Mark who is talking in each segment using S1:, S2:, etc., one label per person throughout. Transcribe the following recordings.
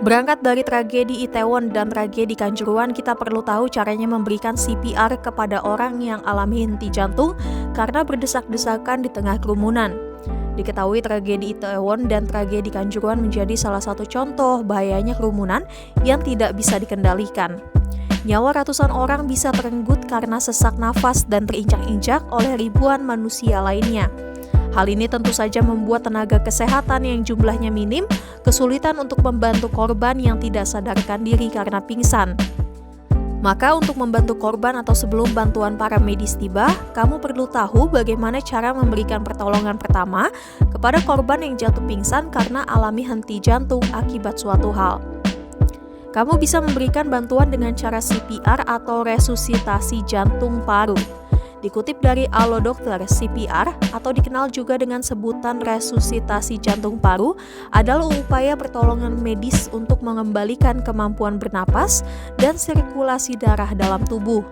S1: Berangkat dari tragedi Itaewon dan tragedi Kanjuruhan, kita perlu tahu caranya memberikan CPR kepada orang yang alami henti jantung karena berdesak-desakan di tengah kerumunan. Diketahui tragedi Itaewon dan tragedi Kanjuruhan menjadi salah satu contoh bahayanya kerumunan yang tidak bisa dikendalikan. Nyawa ratusan orang bisa terenggut karena sesak nafas dan terinjak-injak oleh ribuan manusia lainnya. Hal ini tentu saja membuat tenaga kesehatan yang jumlahnya minim kesulitan untuk membantu korban yang tidak sadarkan diri karena pingsan. Maka untuk membantu korban atau sebelum bantuan para medis tiba, kamu perlu tahu bagaimana cara memberikan pertolongan pertama kepada korban yang jatuh pingsan karena alami henti jantung akibat suatu hal. Kamu bisa memberikan bantuan dengan cara CPR atau resusitasi jantung paru. Dikutip dari Alo Dokter, CPR atau dikenal juga dengan sebutan resusitasi jantung paru adalah upaya pertolongan medis untuk mengembalikan kemampuan bernapas dan sirkulasi darah dalam tubuh.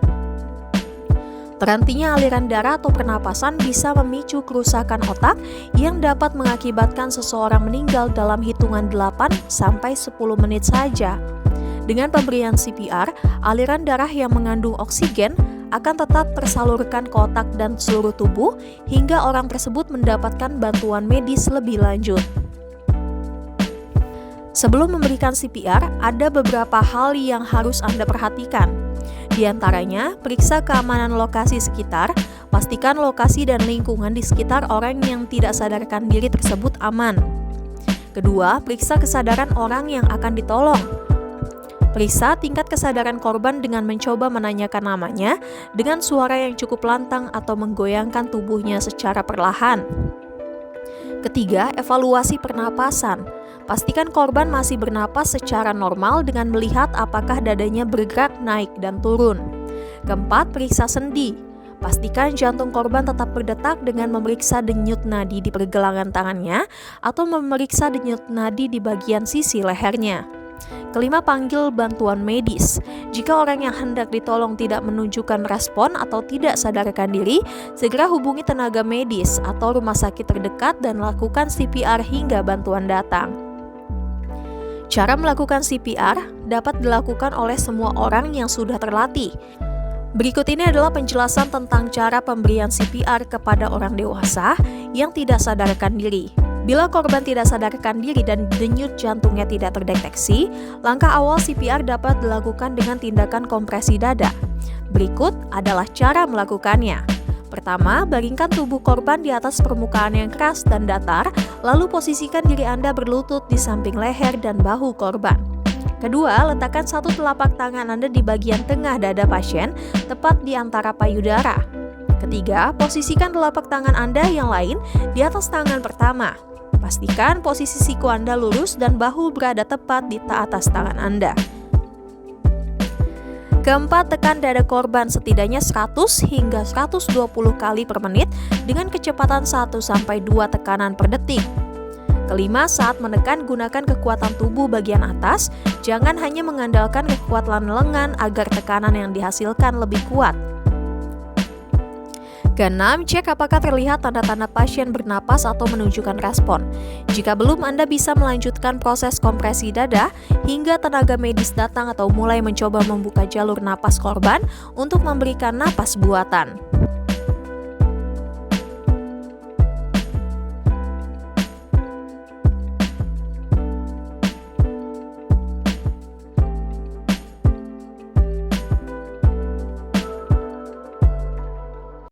S1: Terhentinya aliran darah atau pernapasan bisa memicu kerusakan otak yang dapat mengakibatkan seseorang meninggal dalam hitungan 8-10 menit saja. Dengan pemberian CPR, aliran darah yang mengandung oksigen akan tetap tersalurkan ke otak dan seluruh tubuh hingga orang tersebut mendapatkan bantuan medis lebih lanjut. Sebelum memberikan CPR, ada beberapa hal yang harus Anda perhatikan. Di antaranya, periksa keamanan lokasi sekitar, pastikan lokasi dan lingkungan di sekitar orang yang tidak sadarkan diri tersebut aman. Kedua, periksa kesadaran orang yang akan ditolong. Periksa tingkat kesadaran korban dengan mencoba menanyakan namanya dengan suara yang cukup lantang atau menggoyangkan tubuhnya secara perlahan. Ketiga, evaluasi pernapasan. Pastikan korban masih bernapas secara normal dengan melihat apakah dadanya bergerak naik dan turun. Keempat, periksa sendi. Pastikan jantung korban tetap berdetak dengan memeriksa denyut nadi di pergelangan tangannya atau memeriksa denyut nadi di bagian sisi lehernya. Kelima, panggil bantuan medis. Jika orang yang hendak ditolong tidak menunjukkan respon atau tidak sadarkan diri, segera hubungi tenaga medis atau rumah sakit terdekat dan lakukan CPR hingga bantuan datang. Cara melakukan CPR dapat dilakukan oleh semua orang yang sudah terlatih. Berikut ini adalah penjelasan tentang cara pemberian CPR kepada orang dewasa yang tidak sadarkan diri. Bila korban tidak sadarkan diri dan denyut jantungnya tidak terdeteksi, langkah awal CPR dapat dilakukan dengan tindakan kompresi dada. Berikut adalah cara melakukannya. Pertama, baringkan tubuh korban di atas permukaan yang keras dan datar, lalu posisikan diri Anda berlutut di samping leher dan bahu korban. Kedua, letakkan satu telapak tangan Anda di bagian tengah dada pasien, tepat di antara payudara. Ketiga, posisikan telapak tangan Anda yang lain di atas tangan pertama. Pastikan posisi siku Anda lurus dan bahu berada tepat di atas tangan Anda. Keempat, tekan dada korban setidaknya 100 hingga 120 kali per menit dengan kecepatan 1-2 tekanan per detik. Kelima, saat menekan gunakan kekuatan tubuh bagian atas, jangan hanya mengandalkan kekuatan lengan agar tekanan yang dihasilkan lebih kuat. Keenam, cek apakah terlihat tanda-tanda pasien bernapas atau menunjukkan respon. Jika belum, Anda bisa melanjutkan proses kompresi dada hingga tenaga medis datang atau mulai mencoba membuka jalur napas korban untuk memberikan napas buatan.